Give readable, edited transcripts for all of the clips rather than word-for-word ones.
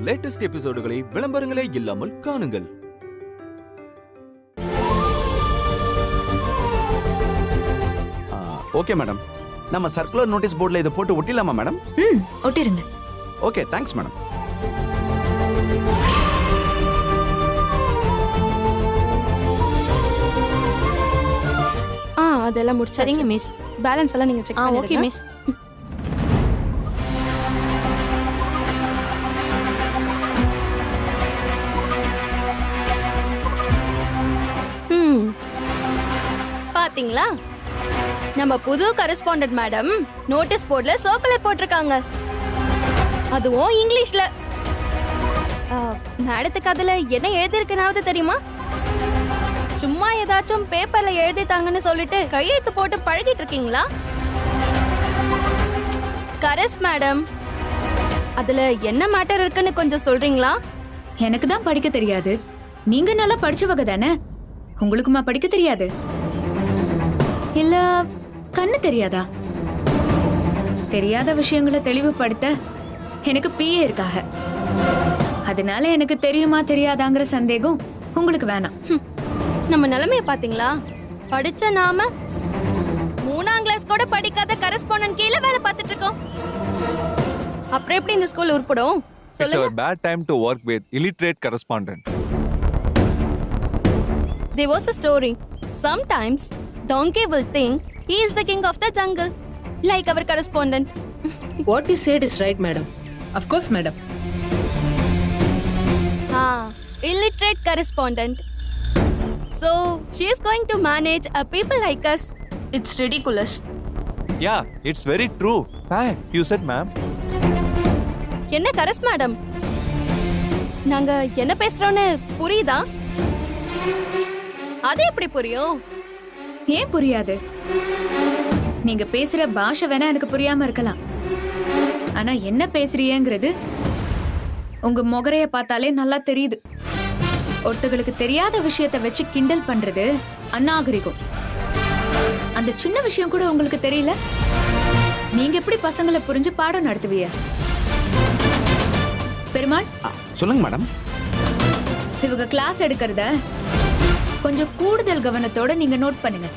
Latest எபிசோடுகளை விளம்பரங்களே இல்லாமல் காணுங்கள். ஓகே மேடம், நம்ம சர்க்குலர் நோட்டீஸ் போர்டில் இதை போட்டு ஒட்டிடலாமா மேடம்? ஒட்டிருங்க. Okay, thanks madam. அதெல்லாம் முடிச்சு. சரிங்க மிஸ், பேலன்ஸ் எல்லாம் நீங்க செக் பண்ணுங்க. Okay miss. பாத்தீங்களா, நம்ம புது கரஸ்பாண்டன்ட் மேடம் நோட்டீஸ் போர்ட்ல சர்க்குலர் போட்டிருக்காங்க, அதுவும் இங்கிலீஷ்ல. மேடத்துக்கு அதுல என்ன எழுதிருக்குனாவது தெரியுமா? சும்மா ஏதாச்சும் பேப்பர்ல எழுதிட்டாங்கன்னு சொல்லிட்டு கையெழுத்து போட்டு பழகிட்டு இருக்கீங்களா? கரஸ் மேடம், அதுல என்ன மேட்டர் இருக்குன்னு கொஞ்சம் சொல்றீங்களா? எனக்கு தான் படிக்க தெரியாது. நீங்க நல்லா படிச்சவங்க தானே, உங்களுக்குமா படிக்க தெரியாது? இல்ல கண்ணு தெரியாதா? தெரியாத விஷயங்களை தெளிவுபடுத்த எனக்கு பிஏ இருக்காக. அதனால எனக்கு தெரியுமா தெரியாதாங்கிற சந்தேகம் உங்களுக்கு வேணாம். நம்ம நிலைமைய பாத்தீங்களா? படிச்ச நாம 3ஆம் கிளாஸ் கூட படிக்காத கரஸ்பாண்டன்ட் கீழ வேலை பார்த்துட்டு இருக்கோம். அப்புறம் எப்படி இந்த school உருப்படும்? It's a bad time to work with illiterate correspondent. There was a story. Sometimes donkey will think he is the king of the jungle, like our correspondent. What you said is right, madam. Of course, madam. Illiterate correspondent. So she is going to manage a people like us. It's ridiculous. Yeah, it's very true. Fact, you said, ma'am. என்ன கரஸ் madam, நாங்க என்ன பேசுறோம்னு புரியுதா? அது எப்படி புரியும்? ஏன் புரியாது? நீங்க பேசுற பாஷை வேணா எனக்கு புரியாம இருக்கலாம், ஆனா என்ன பேசுறீங்கிறது உங்க முகரைய பார்த்தாலே நல்லா தெரியுது. ஒருத்தங்களுக்கு தெரியாத விஷயத்தை வச்சு கிண்டல் பண்றது அநாகரிகம். அந்த சின்ன விஷயம் கூட உங்களுக்கு தெரியல, நீங்க எப்படி பசங்களை புரிஞ்சு பாடம் நடத்துவீங்க? பெருமாள், சொல்லுங்க மேடம். இவங்க கிளாஸ் எடுக்கிறத கொஞ்சம் கூடுதல் கவனத்தோட நீங்க நோட் பண்ணுங்க.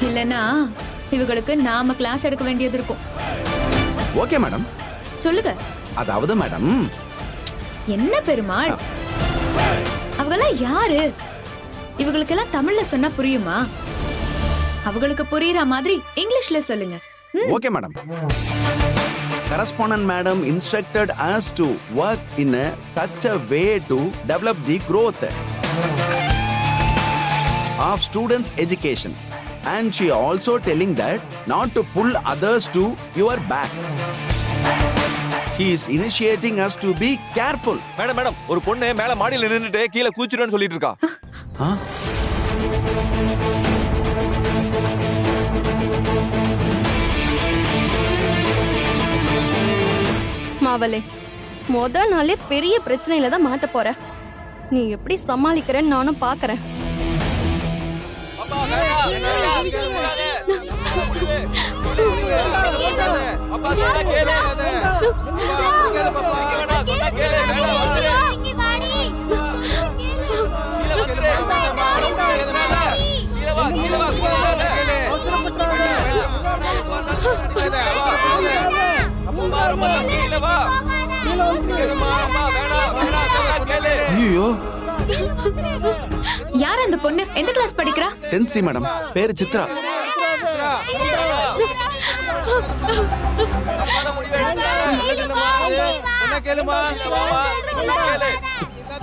இல்லனா இவங்களுக்கு நாம கிளாஸ் எடுக்க வேண்டியது இருக்கும். Okay madam. சொல்லுங்க. அதாவது மேடம், என்ன பெருமாள், அவங்கெல்லாம் யாரு? இவங்களுக்கெல்லாம் தமிழ்ல சொன்னா புரியுமா? அவங்களுக்கு புரியுற மாதிரி இங்கிலீஷ்ல சொல்லுங்க. Okay madam. Correspondent madam instructed us to work in such a way to develop the growth of students' education, and she also telling that not to pull others to your back. She is initiating us to be careful. Madam, ஒரு பொண்ணு மேல மாடியில நின்னுட்டு கீழ கூச்சிடுன்னு சொல்லிட்டு இருக்கா. மாவலே, முதல் நாளே பெரிய பிரச்சனையில தான் மாட்ட போற. நீ எப்படி சமாளிக்கிறேன்னு நானும் பாக்குறேன். யார் அந்த பொண்ணு? எந்த கிளாஸ் படிக்கிறா? 10th C madam. பேரு சித்ரா.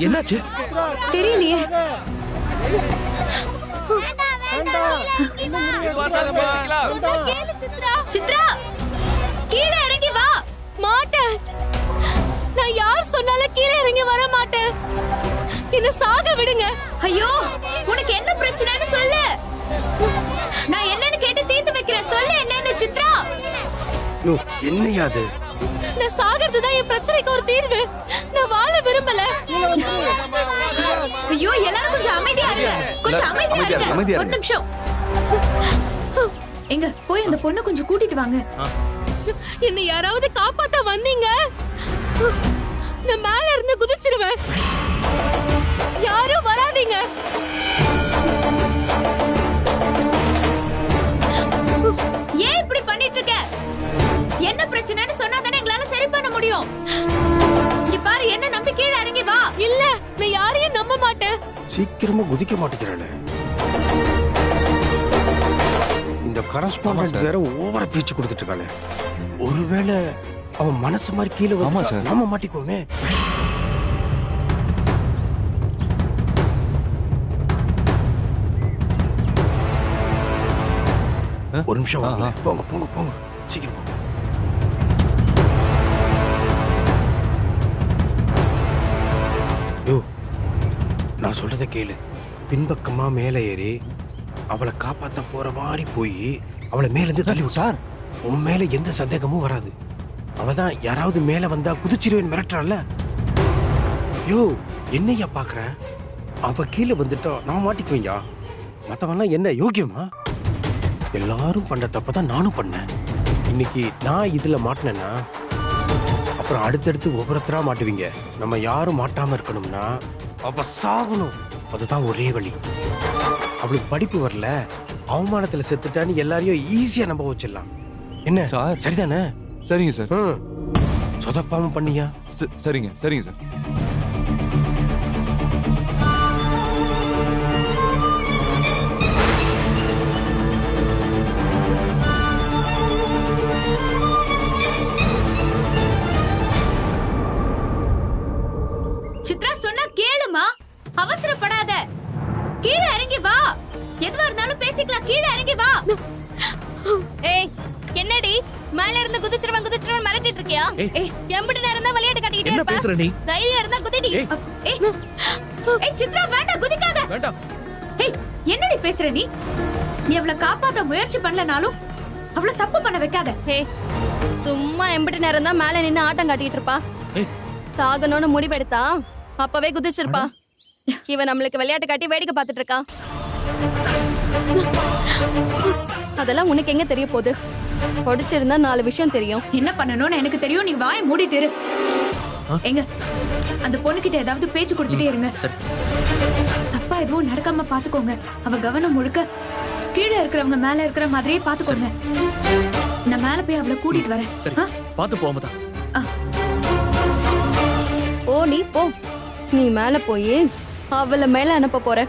என்னாச்சு தெரியலையே. சித்ரா, கீழே இறங்கி வா. மாட்டேன், நான் யார் சொன்னாலும் கீழே இறங்கி வர மாட்டேன். என்ன சாக விடுங்க. ஐயோ, உனக்கு என்ன பிரச்சனைன்னு சொல்லு. நான் என்னன்னு கேட்டு தீர்த்து வைக்கிறேன். சொல்லு என்னன்னு. சித்ரா, என்னையாது? நான் சாகிறது தான் என் பிரச்சனைக்கு ஒரு தீர்வு. நான் வாழ விரும்பல. ஐயோ, எல்லாரும் கொஞ்சம் அமைதியா இருங்க. கொஞ்சம் அமைதியா இருங்க. ஒரு நிமிஷம். எங்க போய் அந்த பொண்ணை கொஞ்சம் கூட்டிட்டு வாங்க. என்ன யாராவது காப்பாத்த வந்தீங்க? நான் மேல இருந்து குதிச்சிருவேன். யாரும் வராதீங்க. ஏன் இப்படி பண்ணிட்டு இருக்க? என்ன பிரச்சனைன்னு சொன்னா தானே எங்களால சரி பண்ண முடியும். இங்க பாரு, என்ன நம்பி கீழே இறங்கி வா. இல்ல, நான் யாரையும் நம்ப மாட்டேன். சீக்கிரமா குதிக்க மாட்டேங்கிறாளே. இந்த கரஸ்பாண்டன்ட் வேற ஓவரா தீச்சு கொடுத்துட்டு இருக்காளே. ஒருவேளை அவன் மனசு மாதிரி கீழே வந்து நாம மாட்டிக்கோமே. ஒரு நிமிஷம் போங்க போங்க போங்க சீக்கிரம் போங்க. யோ, நான் சொல்றத கேளு. பின்பக்கமா மேலே ஏறி அவளை காப்பாத்த போற மாதிரி போய் அவளை மேல இருந்து தள்ளி விட்டார். உன் மேல எந்த சந்தேகமும் வராது. அவதான் யாராவது மேல வந்தா குதிச்சிருவேன் மிரட்டுறாள்ல. யோ, என்னையா பாக்குற? அவ கீழே வந்துட்டா நான் மாட்டிக்குவேயா. மத்தவன்லாம் என்ன யோகியமா? எல்லாரும் பண்ண தப்பதான் நானும் பண்ணேன். இன்னைக்கு நான் இதுல மாட்டினேன்னா அப்புறம் அடுத்தடுத்து ஒவ்வொருத்தரா மாட்டுவீங்க. நம்ம யாரும் மாட்டாம இருக்கணும்னா அவ சாகணும். அதுதான் ஒரே வழி. அவளுக்கு படிப்பு வரல, அவமானத்துல செத்துட்டான்னு எல்லாரையும் ஈஸியா நம்ப வச்சிடலாம். என்ன சார்? சரிதானே? சரிங்க சார். சொதப்பாம பண்ணியா? சரிங்க சரிங்க சார். சித்ரா சொன்னா கேளுமா, அவசரப்படாத. கீழே இறங்கி வா. எதுவா இருந்தாலும் பேசிக்கலாம். கீழே இறங்கி வா. ஏய், என்னடி மேல இருந்து குதிச்சிருவன் மிரட்டிட்டு இருக்கியா? எம்படி நேரம் தான் விளையாட்டு கட்டிக்கிட்டே இருப்ப. பேசுற நீ? தைரியம் இருந்தா குதிடி. ஏய் சித்ரா, வேண்டாம், குதிக்காத. வேண்டாம். ஏய், என்னடி பேசுற நீ? நீ அவளை காப்பாத்த முயற்சி பண்ணலனாலும் அவளை தப்பு பண்ண வைக்காத. ஏய், சும்மா எம்படி நேரம் தான் மேல நின்னு ஆட்டம் காட்டிட்டு இருப்பா. சாகணும்னு முடிவெடுத்தா அப்பவே குதிச்சிருப்பா. இவன் நம்மளுக்கு விளையாட்டு காட்டி வேடிக்கை பார்த்துட்டு இருக்கா. அதெல்லாம் உனக்கு எங்க தெரிய போகுது? படிச்சிருந்தா 4 விஷயம் தெரியும். என்ன பண்ணணும்னு எனக்கு தெரியும். நீ வாயை மூடிட்டு இரு. எங்க அந்த பொண்ணுகிட்ட ஏதாவது பேச்சு கொடுத்துட்டே இருங்க. தப்பா எதுவும் நடக்காம பாத்துக்கோங்க. அவ கவனம் முழுக்க கீழே இருக்கிறவங்க மேல இருக்கிற மாதிரியே பாத்துக்கோங்க. நான் மேல போய் அவளை கூட்டிட்டு வரேன். பாத்து போமதா. ஓ, நீ போ. நீ மேல போய் அவளை மேல அனுப்ப போற.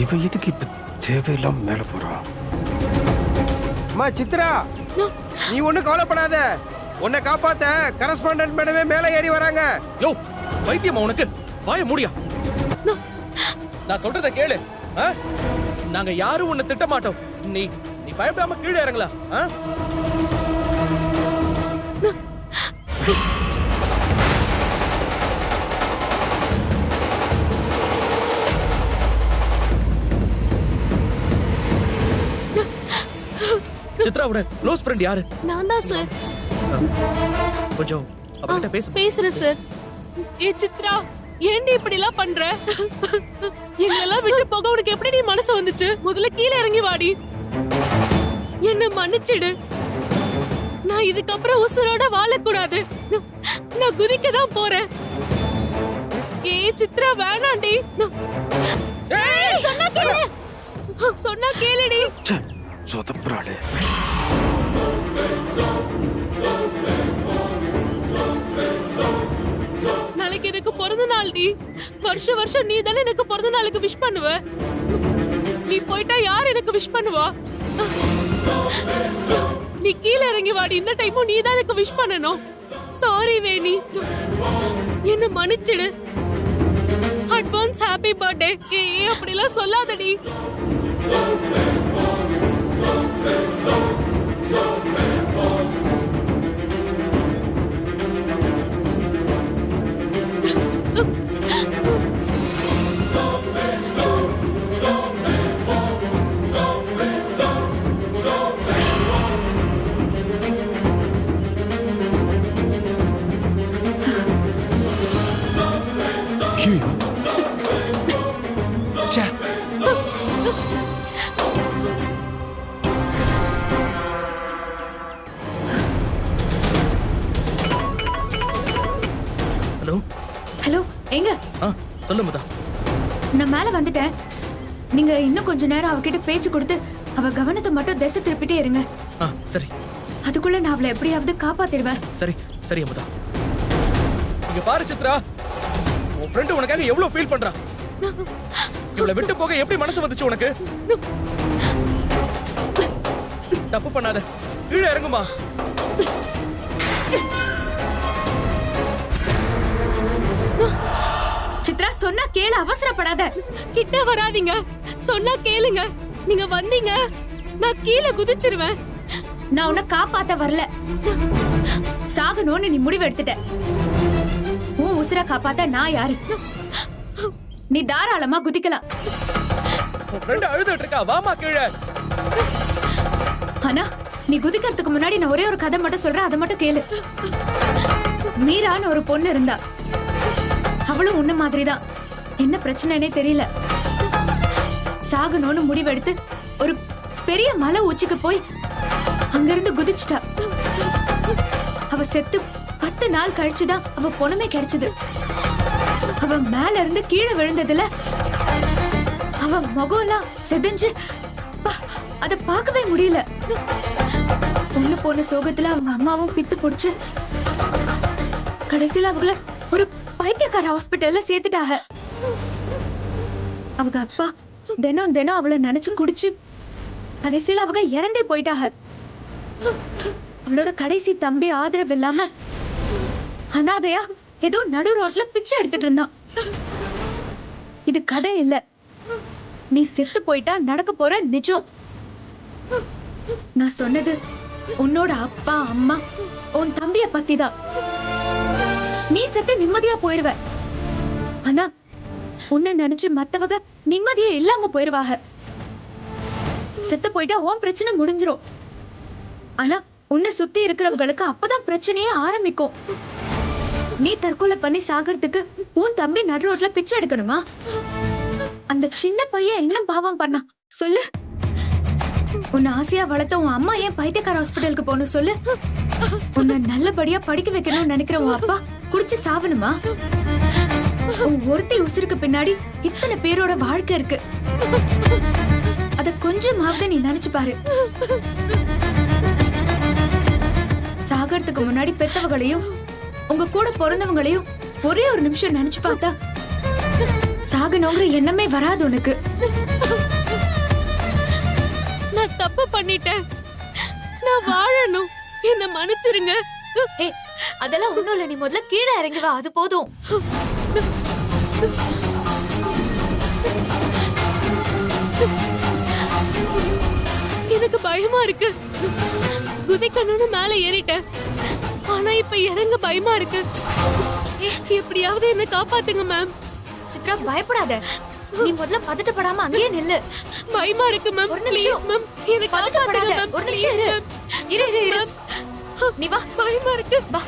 இவ எதுக்கு இப்ப தேவையில்லாம மேல போறா? சித்ரா, நீ ஒண்ணு கவலைப்படாத. உன்னை காப்பாத்த கரஸ்பாண்டன்ட் மேடமே மேல ஏறி வராங்க. யோ, வைத்தியமா உனக்கு? வாய மூடியா. நான் சொல்றத கேளு. நாங்க யாரும் உன்னை திட்ட மாட்டோம். நீ பயப்படாம கீழே இறங்கலாம். சித்ராவோட க்ளோஸ் ஃப்ரெண்ட் யாரு? நான் தான் சார். கொஞ்சம் அவகிட்ட பேசுறேன் சார். ஏ சித்ரா, ஏன்டி இப்படி எல்லாம் பண்ற? எங்களெல்லாம் விட்டு போக உனக்கு எப்படி நீ மனசு வந்துச்சு? முதல்ல கீழே இறங்கி வாடி. என்ன மன்னிச்சிடு. நான் இதுக்கப்புறம் உசுரோட வாழக்கூடாது. நான் குதிக்க தான் போறேன். ஏ சித்ரா, வேணாண்டி. சொன்னா கேளுடி. சொதப்புறாளே. நாளைக்கு எனக்கு பிறந்த நாள் டி. வருஷம் நீ தானே எனக்கு பிறந்த நாளுக்கு விஷ் பண்ணுவ. நீ போயிட்டா யார் எனக்கு விஷ் பண்ணுவா? நீ கீழே இறங்கி வாடி. இந்த டைமும் நீ தான் எனக்கு விஷ் பண்ணணும். சாரி வேணி, என்ன மன்னிச்சிடு. Advance happy birthday. ஏய், அப்படிலாம் சொல்லாதடி. ஹலோ எங்க சொல்லு முதா. நான் மேல வந்துட்டேன். நீங்க இன்னும் கொஞ்ச நேரம் அவகிட்ட பேச்சு கொடுத்து அவ கவனத்தை மட்டும் திசை திருப்பிட்டே இருங்க. சரி. அதுக்குள்ள நான் அவளை எப்படியாவது காப்பாத்திடுவேன். சரி சரி அமுதா. இங்க பாரு சித்ரா, உன் ஃப்ரெண்ட் உனக்காக எவ்வளவு ஃபீல் பண்றா. இவளை விட்டு போக எப்படி மனசு வந்துச்சு உனக்கு? தப்பு பண்ணாத, கீழே இறங்குமா. சித்ரா சொன்னா கேளு, அவசரப்படாத. கிட்ட வராதீங்க, சொன்னா கேளுங்க. நீங்க வந்தீங்க நான் கீழே குதிச்சிருவேன். நான் உன்னை காப்பாத்த வரல, சாகணும்னு நீ முடிவு எடுத்துட்ட. உன் உசுர காப்பாத்த நான் யாரு? நீ தாராளமா குதிக்கலாம். உன் ஃப்ரெண்ட் அழுதுட்டு இருக்கா, வாமா கீழே. ஆனா நீ குதிக்கிறதுக்கு முன்னாடி நான் ஒரே ஒரு கதை மட்டும் சொல்றேன், அதை மட்டும் கேளு. மீரான்னு ஒரு பொண்ணு இருந்தா, அவளும் உன்ன மாதிரிதான். என்ன பிரச்சனைனே தெரியல, சாகணும்னு முடிவெடுத்து ஒரு பெரிய மலை உச்சிக்கு போய் அங்கிருந்து குதிச்சுட்டா. அவ செத்து 10 நாள் கழிச்சுதான் அவ பொணமே கிடைச்சது. அவ மேல இருந்து கீழே விழுந்ததுல அவ முகம்லாம் செதஞ்சு அத பார்க்கவே முடியல. பொண்ணு போன சோகத்துல அவங்க அம்மாவும் பித்து பிடிச்சு கடைசியில அவங்கள ஒரு பைத்தியக்கார ஹாஸ்பிட்டல்ல சேர்த்துட்டாங்க. அவங்க அப்பா தினம் தினம் அவளை நினைச்சு குடிச்சு கடைசியில அவங்க இறந்தே போயிட்டாங்க. அவளோட கடைசி தம்பி ஆதரவு இல்லாம அனாதையா ஏதோ நடு ரோட்ல பிச்சை எடுத்துட்டு இருந்தான். இது கதை இல்ல, நீ செத்து போயிட்டா நடக்க போற நிஜம். நான் சொன்னது உன்னோட அப்பா அம்மா உன் தம்பிய பத்திதான். நீ செத்து நிம்மதியா போயிருவ, ஆனா உன்னை நினைச்சு மத்தவங்க நிம்மதியே இல்லாம போயிருவாங்க. செத்து போயிட்டா உன் பிரச்சனை முடிஞ்சிரும், ஆனா உன்னை சுத்தி இருக்கிறவங்களுக்கு அப்பதான் பிரச்சனையே ஆரம்பிக்கும். நீ தற்கொலை பண்ணி சாகிறதுக்கு உன் தம்பி நடு ரோட்ல பிச்சை எடுக்கணுமா? அந்த சின்ன பையன் என்ன பாவம் பண்ணா சொல்லு? உன்னை ஆசையா வளர்த்த உன் அம்மா ஏன் பைத்தியக்கார ஹாஸ்பிட்டலுக்கு போகணும் சொல்லு? உன்னை நல்லபடியா படிக்க வைக்கணும்னு நினைக்கிற உன் அப்பா குடிச்சு சாவணுமா? உன் ஒருத்தி உசுருக்கு பின்னாடி இத்தனை பேரோட வாழ்க்கை இருக்கு, அத கொஞ்சமாவது நீ நினைச்சு பாரு. சாகறதுக்கு முன்னாடி பெத்தவங்களையும் உங்க கூட பிறந்தவங்களையும் ஒரே ஒரு நிமிஷம் நினைச்சு பார்த்தா சாகணுங்கிற எண்ணமே வராது உனக்கு. நான் தப்பு பண்ணிட்டேன், நான் வாழணும், என்ன மன்னிச்சிருங்க. அதெல்லாம் ஒண்ணும் இல்ல, நீ முதல்ல கீழே இறங்கி வா, அது போதும். எனக்கு பயமா இருக்கு. குதிக்கணும்னு மேல ஏறிட்டேன், ஆனா இப்ப இறங்க பயமா இருக்கு. எப்படியாவது என்ன காப்பாத்துங்க மேம். சித்ரா பயப்படாத, நீ முதல்ல பதட்டப்படாம அங்கேயே நில்லு. பயமா இருக்கு மேம், ஒரு ப்ளீஸ் நிமிஷம் மேம், என்ன காப்பாத்துங்க மேம். ஒரு நிமிஷம் இரு. இரு இரு இரு, நீ வா. பயமா இருக்கு, வா.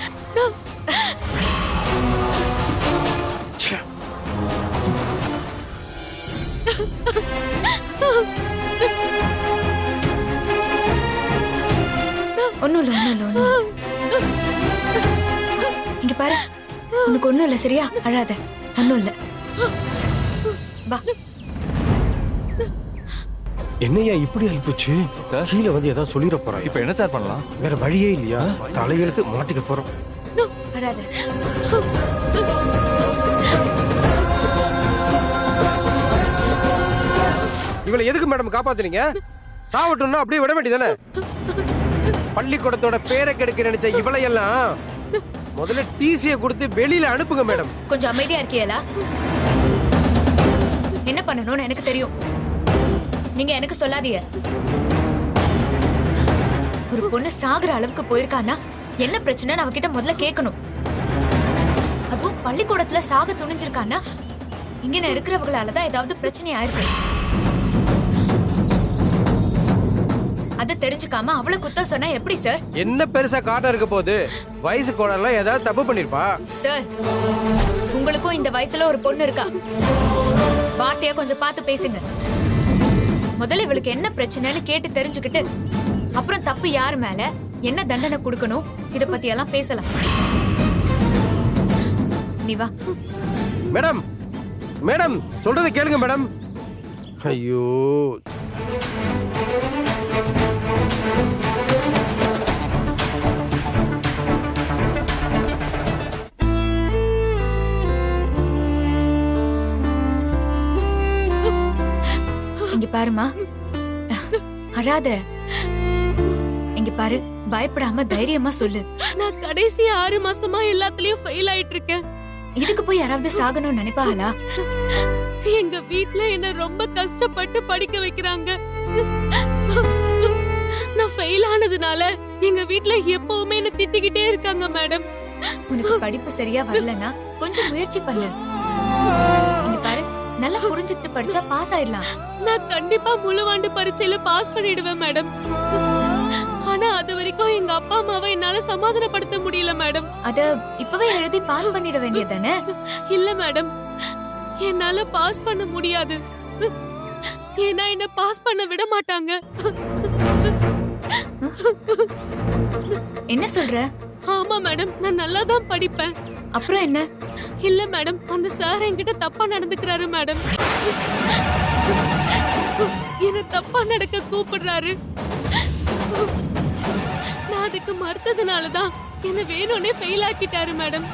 ஒண்ணும் இல்ல, ஒண்ணும் இல்ல, ஒண்ணும் இல்ல. இங்க பாரு, உனக்கு ஒண்ணும் இல்ல, சரியா? அழாத, ஒண்ணும் இல்ல. வா. என்னையா இப்படி ஆயிப்போச்சு? சார் கீழே வந்து ஏதாவது சொல்லிட போறான். இப்போ என்ன சார் பண்ணலாம்? வேற வழியே இல்லையா? தலையெழுத்து மாட்டிக்க போறோம். அழாத. இவளை எதுக்கு மேடம் காப்பாத்துனீங்க? சாவட்டும்னா அப்படியே விட வேண்டியதானே? பள்ளிக்கூடத்தோட பேரை கெடுக்க நினைச்ச இவளையெல்லாம் முதல்ல டிசியை கொடுத்து வெளியில அனுப்புங்க மேடம். கொஞ்சம் அமைதியா இருக்கியலா? என்ன பண்ணணும்னு எனக்கு தெரியும், நீங்க எனக்கு சொல்லாதீங்க. ஒரு பொண்ணு சாகுற அளவுக்கு போயிருக்கானா என்ன பிரச்சனை அவகிட்ட முதல்ல கேட்கணும். அதுவும் பள்ளிக்கூடத்துல சாக துணிஞ்சிருக்கானா இங்க இருக்கிறவங்களாலதான் ஏதாவது பிரச்சனை ஆயிருக்கு. அத தெரிஞ்சுக்காம அவளை குத்த சொன்னா எப்படி சார்? என்ன பெருசா காட்டம் இருக்க போகுது? வயசு கோடெல்லாம் ஏதாவது தப்பு பண்ணிருப்பா சார். உங்களுக்கும் இந்த வயசுல ஒரு பொண்ணு இருக்கா, வார்த்தையா கொஞ்சம் பார்த்து பேசுங்க. முதல்ல இவளுக்கு என்ன பிரச்சனைன்னு கேட்டு தெரிஞ்சுக்கிட்டு அப்புறம் தப்பு யார் மேல, என்ன தண்டனை கொடுக்கணும், இத பத்தி எல்லாம் பேசலாம். நீ வா. மேடம் மேடம் சொல்றதை கேளுங்க மேடம். ஐயோ இங்க பாருமா, அழாத. இங்க பாரு, பயப்படாம தைரியமா சொல்லு. நான் கடைசி 6 மாசமா எல்லாத்துலயும் ஃபெயில் ஆயிட்டு இருக்கேன். இதுக்கு போய் யாராவது சாகணும்னு நினைப்பாங்களா? எங்க வீட்ல என்ன ரொம்ப கஷ்டப்பட்டு படிக்க வைக்கிறாங்க. நான் ஃபெயில் ஆனதுனால எங்க வீட்ல எப்பவுமே என்ன திட்டிக்கிட்டே இருக்காங்க மேடம். உனக்கு படிப்பு சரியா வரலன்னா கொஞ்சம் முயற்சி பண்ணு. இங்க பாரு, நல்லா புரிஞ்சுக்கிட்டு படிச்சா பாஸ் ஆயிடலாம். நான் கண்டிப்பா முழுவாண்டு பரீட்சையில பாஸ் பண்ணிடுவேன் மேடம். ஆனா அது வரைக்கும் எங்க அப்பா அம்மாவை என்னால சமாதானப்படுத்த முடியல மேடம். அத இப்பவே எழுதி பாஸ் பண்ணிட வேண்டியதானே? இல்ல மேடம், என்னால பாஸ் பண்ண முடியாது. ஏன்னா என்ன பாஸ் பண்ண விட மாட்டாங்க. என்ன சொல்ற? ஆமா மேடம், நான் நல்லா தான் படிப்பேன். அப்புறம் என்ன? இல்ல மேடம், அந்த சார் என்கிட்ட தப்பா நடந்துக்கிறாரு மேடம். என்ன தப்பா நடக்க கூப்பிடுறாரு. நான் அதுக்கு மறுத்ததுனாலதான் என்ன வேணும்னே ஃபெயில் ஆக்கிட்டாரு மேடம்.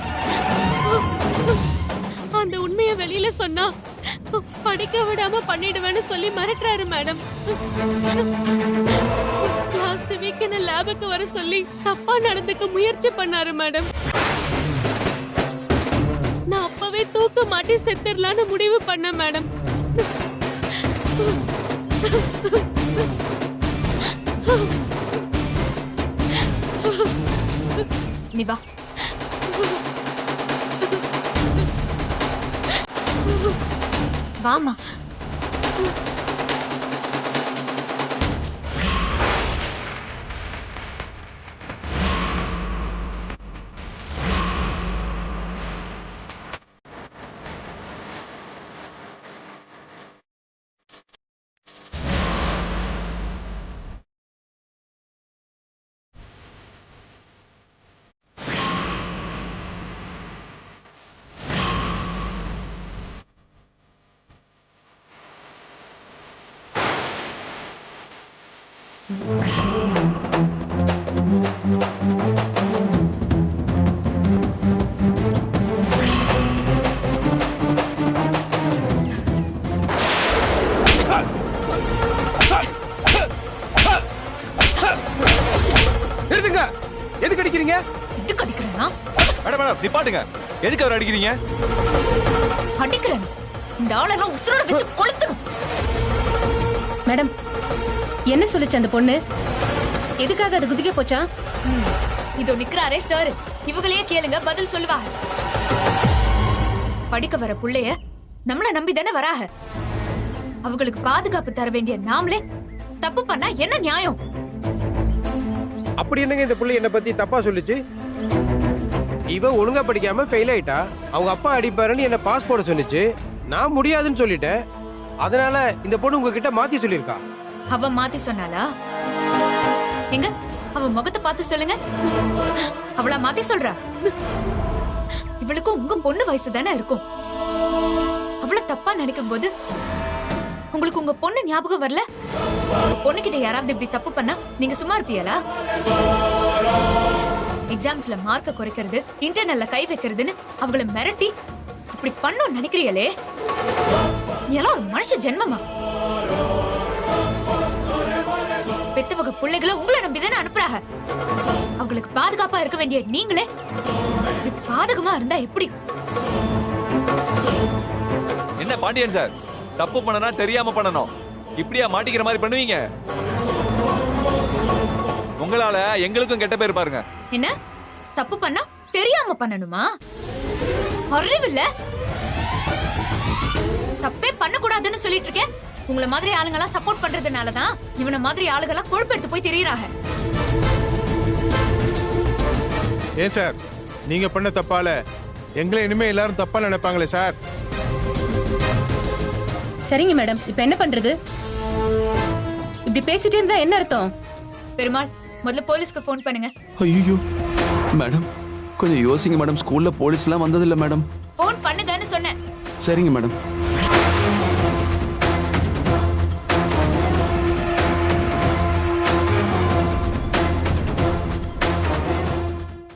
அந்த உண்மைய வெளியில சொன்னா படிக்க விடாம பண்ணிடுவேன்னு சொல்லி மிரட்டுறாரு மேடம். லாஸ்ட் வீக் என்ன லேபுக்கு வர சொல்லி தப்பா நடந்துக்க முயற்சி பண்ணாரு மேடம். நான் அப்பவே தூக்க மாட்டி செத்துடலான்னு முடிவு பண்ணேன் மேடம். நீ வா. வாமா. நிறுத்துங்க. எதுக்கு அடிக்கிறீங்க? இதுக்கு அடிக்கிறேனா? மேடம் மேடம் நிப்பாட்டுங்க. எதுக்கு அவர் அடிக்கிறீங்க? அடிக்கிறேன். இந்த ஆளெல்லாம் உசுரோட வச்சு கொளுத்தணும். மேடம், என்ன சொல்லுச்சு அந்த பொண்ணு? எதுக்காக அது குதிக்க போச்சா? இதோ நிக்கிறாரே சார், இவங்களையே கேளுங்க, பதில் சொல்லுவா. படிக்க வர புள்ளைய நம்மள நம்பி தானே வராக. அவங்களுக்கு பாதுகாப்பு தர வேண்டிய நாமளே தப்பு பண்ணா என்ன நியாயம்? அப்படி என்னங்க இந்த புள்ளை என்ன பத்தி தப்பா சொல்லுச்சு? இவ ஒழுங்கா படிக்காம ஃபெயில் ஆயிட்டா. அவங்க அப்பா அடிப்பாருன்னு என்ன பாஸ் போட சொன்னிச்சு. நான் முடியாதுன்னு சொல்லிட்டேன். அதனால இந்த பொண்ணு உங்ககிட்ட மாத்தி சொல்லிருக்கா. அவ மாத்தி சொன்னாளா? எங்க அவ முகத்தை பார்த்து சொல்லுங்க. அவளா மாத்தி சொல்றா? இவளுக்கும் உங்க பொண்ணு வயசு தானே இருக்கும். அவள தப்பா நினைக்கும் போது உங்களுக்கு உங்க பொண்ணு ஞாபகம் வரல? உங்க பொண்ணு கிட்ட யாராவது இப்படி தப்பு பண்ணா நீங்க சும்மா இருப்பீங்களா? எக்ஸாம்ஸ்ல மார்க்க குறைக்கிறது, இன்டர்னல்ல கை வைக்கிறதுன்னு அவங்கள மிரட்டி இப்படி பண்ணோம் நினைக்கிறீங்களே, நீ எல்லாம் ஒரு மனுஷ ஜென்மமா? பெத்தவங்க பிள்ளைகளை உங்களை நம்பிதானே அனுப்புறாங்க. அவங்களுக்கு பாதுகாப்பா இருக்க வேண்டிய நீங்களே பாதகமா இருந்தா எப்படி? என்ன பாண்டியன் சார், தப்பு பண்ணனா தெரியாம பண்ணணும். இப்படியா மாட்டிக்கிற மாதிரி பண்ணுவீங்க? உங்களால எங்களுக்கும் கெட்ட பேர் பாருங்க. என்ன தப்பு பண்ணா தெரியாம பண்ணணுமா? அறிவில்ல? தப்பே பண்ண கூடாதுன்னு சொல்லிட்டு இருக்கேன். உங்களை மாதிரி ஆளுங்கெல்லாம் சப்போர்ட் பண்றதுனாலதான் இவன மாதிரி ஆளுங்கெல்லாம் கொழுப்பெடுத்து போய் தெரியறாங்க. ஏன் சார், நீங்க பண்ண தப்பால எங்களை இனிமே எல்லாரும் தப்பா நினைப்பாங்களே சார். சரிங்க மேடம், இப்ப என்ன பண்றது? இப்படி பேசிட்டே இருந்தா என்ன அர்த்தம்? பெருமாள், முதல்ல போலீஸ்க்கு ஃபோன் பண்ணுங்க. ஐயோ மேடம், கொஞ்சம் யோசிங்க மேடம். ஸ்கூல்ல போலீஸ்லாம் வந்ததில்ல மேடம். ஃபோன் பண்ணுங்கன்னு சொன்னேன். சரிங்க மேடம்.